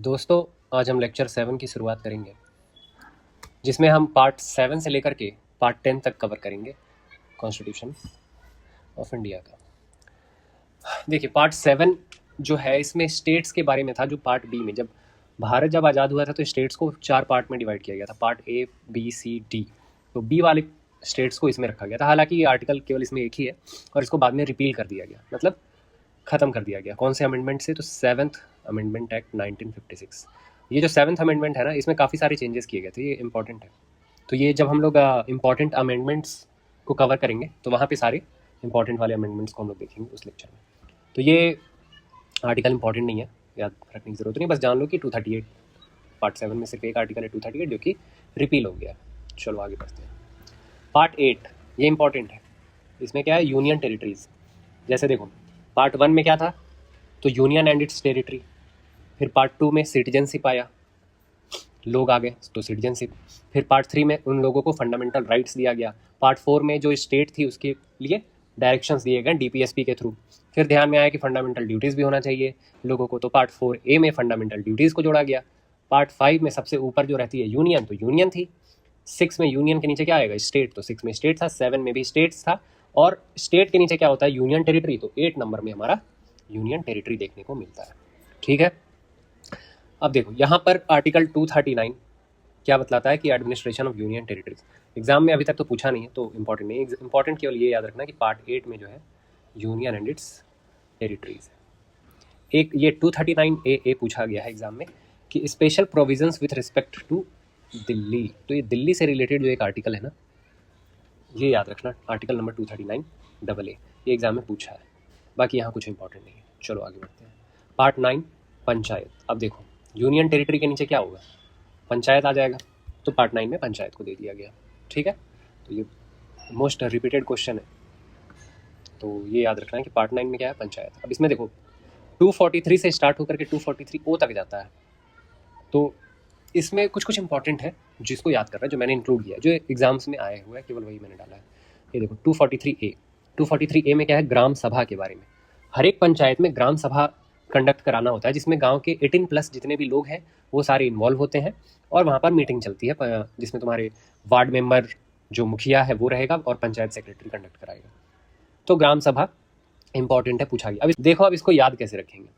दोस्तों, आज हम लेक्चर 7 की शुरुआत करेंगे, जिसमें हम पार्ट 7 से लेकर के पार्ट 10 तक कवर करेंगे कॉन्स्टिट्यूशन ऑफ इंडिया का। देखिए, पार्ट 7 जो है इसमें स्टेट्स के बारे में था। जो पार्ट बी में जब आज़ाद हुआ था तो स्टेट्स को 4 पार्ट में डिवाइड किया गया था, part A, B, C, D. तो बी वाले स्टेट्स को इसमें रखा गया था। हालांकि ये आर्टिकल केवल इसमें एक ही है और इसको बाद में रिपील कर दिया गया, मतलब ख़त्म कर दिया गया। कौन से अमेंडमेंट से? तो 7th अमेंडमेंट एक्ट 1956। ये जो 7th अमेंडमेंट है ना, इसमें काफ़ी सारे चेंजेस किए गए थे, ये इंपॉर्टेंट है। तो ये जब हम लोग इंपॉर्टेंट अमेंडमेंट्स को कवर करेंगे तो वहाँ पे सारे इंपॉर्टेंट वाले अमेंडमेंट्स को हम लोग देखेंगे उस लेक्चर में। तो ये आर्टिकल इंपॉर्टेंट नहीं है, याद रखने की ज़रूरत नहीं, बस जान लो कि 238 पार्ट 7 में सिर्फ एक आर्टिकल है 238 जो कि रिपील हो गया। चलो आगे बढ़ते हैं। पार्ट 8 ये इंपॉर्टेंट है। इसमें क्या है? Union territories. जैसे देखो, पार्ट 1 में क्या था? तो यूनियन एंड इट्स टेरिटरी। फिर पार्ट 2 में सिटीजनशिप आया, लोग आ गए तो सिटीजनशिप। फिर पार्ट 3 में उन लोगों को फंडामेंटल राइट्स दिया गया। पार्ट 4 में जो स्टेट थी उसके लिए डायरेक्शंस दिए गए डीपीएसपी के थ्रू। फिर ध्यान में आया कि फंडामेंटल ड्यूटीज़ भी होना चाहिए लोगों को, तो पार्ट 4A में फंडामेंटल ड्यूटीज़ को जोड़ा गया। पार्ट 5 में सबसे ऊपर जो रहती है यूनियन, तो यूनियन थी। 6 में यूनियन के नीचे क्या आएगा? स्टेट। तो 6 में स्टेट था, 7 में भी स्टेट्स था, और स्टेट के नीचे क्या होता है? Union territory. तो 8 नंबर में हमारा यूनियन टेरिटरी देखने को मिलता है। ठीक है, अब देखो यहाँ पर आर्टिकल 239 क्या बतलाता है कि administration of union territories. Exam में अभी तक तो पूछा नहीं है तो इंपॉर्टेंट नहीं, इंपॉर्टेंट केवल ये याद रखना कि पार्ट 8 में जो है यूनियन एंड इट्स टेरिटरीज है। एक ये 239A पूछा गया है एग्जाम में कि special provisions with respect to Delhi. तो ये दिल्ली से रिलेटेड जो एक आर्टिकल है ना, ये याद रखना, आर्टिकल नंबर 239AA, ये एग्जाम में पूछा है। बाकी यहाँ कुछ इंपॉर्टेंट नहीं है। चलो आगे बढ़ते हैं। पार्ट 9 पंचायत। अब देखो, यूनियन टेरिटरी के नीचे क्या होगा? पंचायत आ जाएगा, तो पार्ट 9 में पंचायत को दे दिया गया। ठीक है, तो ये मोस्ट रिपीटेड क्वेश्चन है, तो ये याद रखना है कि पार्ट 9 में क्या है? पंचायत। अब इसमें देखो 243 से स्टार्ट होकर के 243O तक जाता है, तो इसमें कुछ कुछ इंपॉर्टेंट है जिसको याद करना है, जो मैंने इंक्लूड किया, जो एग्जाम्स में आया हुआ है, केवल वही मैंने डाला है। ये देखो 243A में क्या है? ग्राम सभा के बारे में। हर एक पंचायत में ग्राम सभा कंडक्ट कराना होता है, जिसमें गांव के 18+ जितने भी लोग हैं वो सारे इन्वॉल्व होते हैं, और वहाँ पर मीटिंग चलती है, जिसमें तुम्हारे वार्ड मेंबर जो मुखिया है वो रहेगा और पंचायत सेक्रेटरी कंडक्ट कराएगा। तो ग्राम सभा इंपॉर्टेंट है, पूछा गया। अब देखो, अब इसको याद कैसे रखेंगे?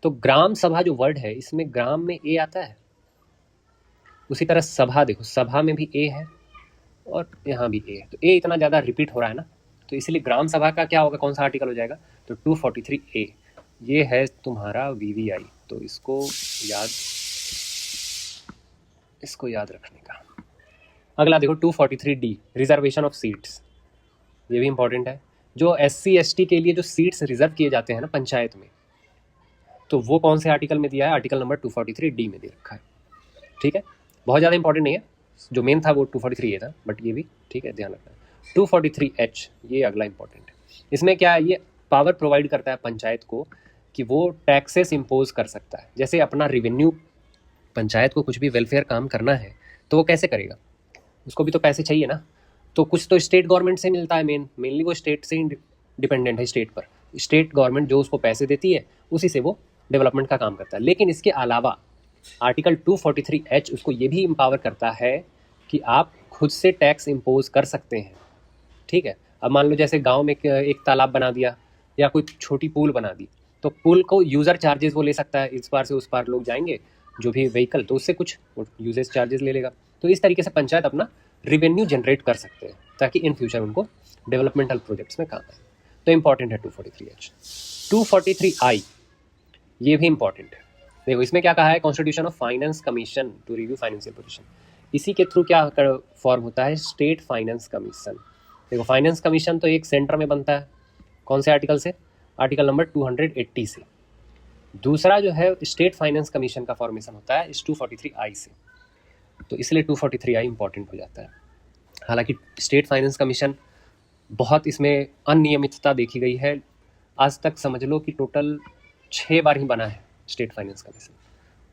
तो ग्राम सभा जो वर्ड है, इसमें ग्राम में ए आता है, उसी तरह सभा, देखो सभा में भी ए है और यहाँ भी ए है, तो ए इतना ज़्यादा रिपीट हो रहा है ना, तो इसलिए ग्राम सभा का क्या होगा? कौन सा आर्टिकल हो जाएगा? तो 243A, ये है तुम्हारा VVI। तो इसको याद रखने का। अगला देखो 243D, रिजर्वेशन ऑफ सीट्स। ये भी इंपॉर्टेंट है। जो SC ST के लिए जो सीट्स रिजर्व किए जाते हैं ना पंचायत में, तो वो कौन से आर्टिकल में दिया है? आर्टिकल नंबर 243D में दे रखा है। ठीक है, बहुत ज़्यादा इंपॉर्टेंट नहीं है, जो मेन था वो 243A था, बट ये भी ठीक है, ध्यान रखना है। 243H, ये अगला इंपॉर्टेंट है। इसमें क्या है? ये पावर प्रोवाइड करता है पंचायत को कि वो टैक्सेस इम्पोज कर सकता है। जैसे अपना रेवेन्यू, पंचायत को कुछ भी वेलफेयर काम करना है तो वो कैसे करेगा? उसको भी तो पैसे चाहिए ना, तो कुछ तो स्टेट गवर्नमेंट से मिलता है, मेनली वो स्टेट से ही डिपेंडेंट है, स्टेट पर। स्टेट गवर्नमेंट जो उसको पैसे देती है उसी से वो डेवलपमेंट का काम करता है। लेकिन इसके अलावा आर्टिकल 243H उसको ये भी एम्पावर करता है कि आप खुद से टैक्स इम्पोज कर सकते हैं। ठीक है, अब मान लो जैसे गांव में एक तालाब बना दिया या कोई छोटी पुल बना दी, तो पुल को यूज़र चार्जेस वो ले सकता है, इस पार से उस पार लोग जाएंगे जो भी व्हीकल, तो उससे कुछ यूजेस चार्जेस ले लेगा। तो इस तरीके से पंचायत अपना रिवेन्यू जनरेट कर सकते हैं ताकि इन फ्यूचर उनको डेवलपमेंटल प्रोजेक्ट्स में काम आए। तो इंपॉर्टेंट है 243H। 243I, ये भी इंपॉर्टेंट है। देखो इसमें क्या कहा है? Constitution of finance commission to review financial position. इसी के थ्रू क्या फॉर्म होता है? State finance commission. देखो फाइनेंस कमीशन तो एक सेंटर में बनता है, कौन से आर्टिकल से? आर्टिकल नंबर 280 से। दूसरा जो है स्टेट फाइनेंस कमीशन का फॉर्मेशन होता है इस 243I से, तो इसलिए 243I इंपॉर्टेंट हो जाता है। हालांकि स्टेट फाइनेंस कमीशन बहुत इसमें अनियमितता देखी गई है, आज तक समझ लो कि टोटल 6 बार ही बना है स्टेट फाइनेंस कमीशन,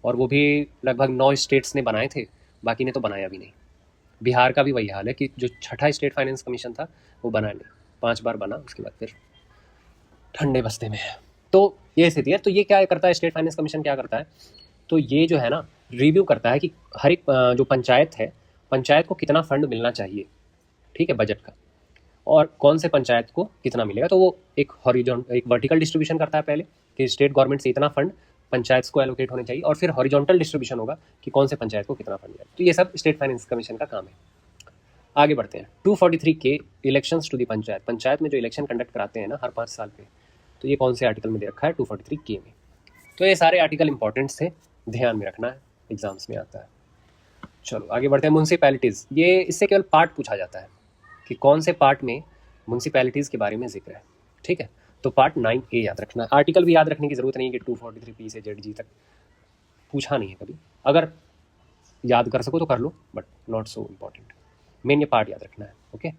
और वो भी लगभग 9 स्टेट्स ने बनाए थे, बाकी ने तो बनाया भी नहीं। बिहार का भी वही हाल है कि जो छठा स्टेट फाइनेंस कमीशन था वो बना नहीं, 5 बार बना, उसके बाद फिर ठंडे बस्ते में है। तो ये स्थिति है। तो ये क्या करता है? स्टेट फाइनेंस कमीशन क्या करता है तो ये जो है ना रिव्यू करता है कि हर एक जो पंचायत है, पंचायत को कितना फंड मिलना चाहिए, ठीक है, बजट का, और कौन से पंचायत को कितना मिलेगा। तो वो एक वर्टिकल डिस्ट्रीब्यूशन करता है पहले कि स्टेट गवर्नमेंट से इतना फंड पंचायत को एलोकेट होने चाहिए, और फिर हॉरिजॉन्टल डिस्ट्रीब्यूशन होगा कि कौन से पंचायत को कितना फंड मिलेगा। तो ये सब स्टेट फाइनेंस कमीशन का काम है। आगे बढ़ते हैं। 243 के elections to the panchayat, panchayat में जो इलेक्शन कंडक्ट कराते हैं ना हर 5 साल पे, तो ये कौन से आर्टिकल में दे रखा है, 243 के में। तो ये सारे आर्टिकल इंपॉर्टेंट से ध्यान में रखना है, एग्जाम्स में आता है। चलो आगे बढ़ते हैं। म्यूनसिपैलिटीज़, ये इससे केवल पार्ट पूछा जाता है कि कौन से पार्ट में म्यूनसिपैलिटीज़ के बारे में जिक्र है, ठीक है। तो पार्ट 9A याद रखना है। आर्टिकल भी याद रखने की ज़रूरत नहीं है कि 243P से ZG तक पूछा नहीं है कभी, अगर याद कर सको तो कर लो, but not so important. Main ये पार्ट याद रखना है, ओके।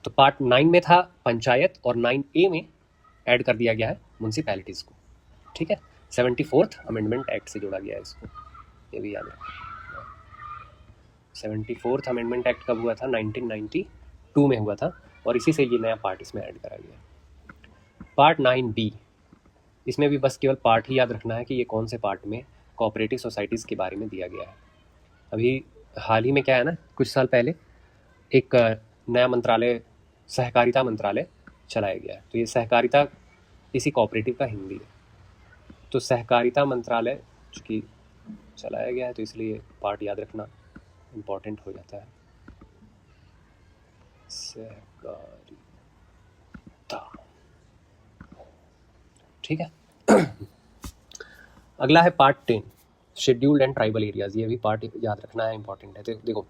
तो पार्ट 9 में था पंचायत, और 9A में ऐड कर दिया गया है म्यूनसिपैलिटीज़ को, ठीक है। 74th अमेंडमेंट एक्ट से जोड़ा गया है इसको, ये भी याद रखना। 74th अमेंडमेंट एक्ट कब हुआ था, 1992 में हुआ था, और इसी से ये नया पार्ट इसमें ऐड करा गया है। पार्ट 9B, इसमें भी बस केवल पार्ट ही याद रखना है कि ये कौन से पार्ट में कोऑपरेटिव सोसाइटीज़ के बारे में दिया गया है। अभी हाल ही में क्या है ना, कुछ साल पहले एक नया मंत्रालय, सहकारिता मंत्रालय चलाया गया है। तो ये सहकारिता इसी कोऑपरेटिव का हिंदी है। तो सहकारिता मंत्रालय चूँकि चलाया गया है तो इसलिए पार्ट याद रखना इम्पॉर्टेंट हो जाता है। सहकारिता, ठीक है। अगला है part 10, scheduled and tribal areas. ये भी पार्ट याद रखना है, इंपॉर्टेंट है। तो देखो,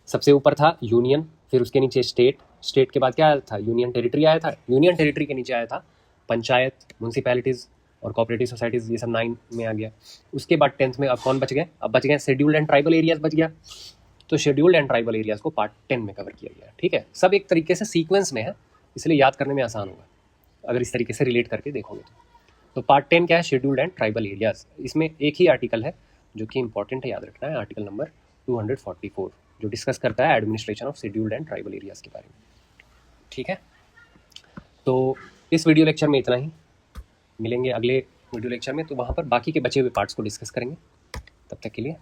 सबसे ऊपर था यूनियन, फिर उसके नीचे स्टेट, स्टेट के बाद क्या आया था, यूनियन टेरिटरी आया था, यूनियन टेरिटरी के नीचे आया था पंचायत, म्यूनसिपैलिटीज़ और कोऑपरेटिव सोसाइटीज़, ये सब 9 में आ गया। उसके बाद 10th में अब कौन बच गए, अब बच गए शेड्यूल्ड एंड ट्राइबल एरियाज़ बच गया। तो शेड्यूल्ड एंड ट्राइबल एरियाज़ को पार्ट 10 में कवर किया गया, ठीक है। सब एक तरीके से सीक्वेंस में है, इसलिए याद करने में आसान होगा अगर इस तरीके से रिलेट करके देखोगे तो पार्ट 10 क्या है, शेड्यूल्ड एंड ट्राइबल एरियाज़। इसमें एक ही आर्टिकल है जो कि इंपॉर्टेंट है, याद रखना है, आर्टिकल नंबर 244, जो डिस्कस करता है administration of scheduled and tribal areas के बारे में, ठीक है। तो इस वीडियो लेक्चर में इतना ही, मिलेंगे अगले वीडियो लेक्चर में, तो वहाँ पर बाकी के बचे हुए पार्ट्स को डिस्कस करेंगे। तब तक के लिए